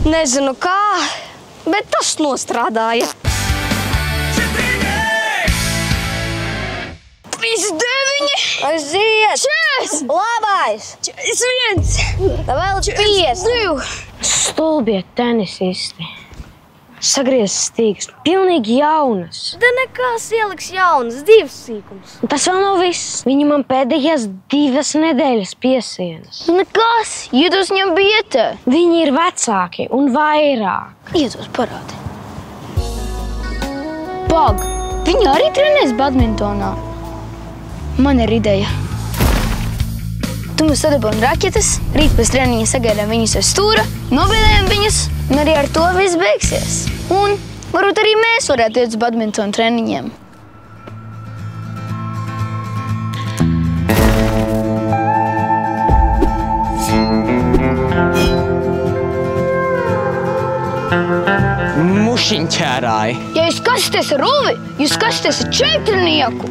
Nezinu kā, bet tas nostrādāja. 39! Aiziet! 40! Labais! 41! Vēl 50! Stulbie tenisisti. Sagrieztas stīgas, pilnīgi jaunas. Da nekās ieliks jaunas, 2 sīkums. Un tas vēl nav viss. Viņi man pēdējās 2 nedēļas piesienas. Nekas, iedos viņam bietē. Viņi ir vecāki un vairāk. Iedos parādi. Pag, viņi arī trenēs badmintonā. Man ir ideja. Tu mums sadabūni raķetes, rīt pēc treniņa sagaidām viņus ar stūra, nobiedējam viņus, un arī ar to viss beigsies. Un varbūt arī mēs varētu iet uz badmintonu treniņiem. Mušiņķērāji. Ja jūs skatāties ar Ulvi, jūs skatāties ar 4-nieku.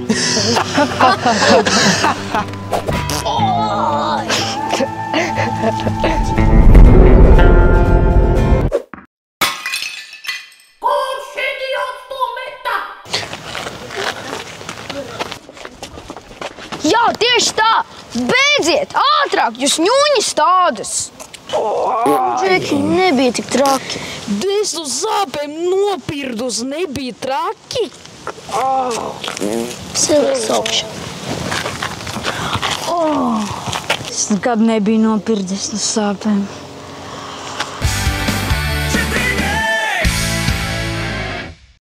Jā, tieši tā! Beidziet! Ātrāk! Jūs ņūņas tādas! Džeki, nebija tik traki. Es no sāpēm nopirdus, nebija traki. Cilvēks augšā. Es nekad nebiju nopirdis no sāpēm.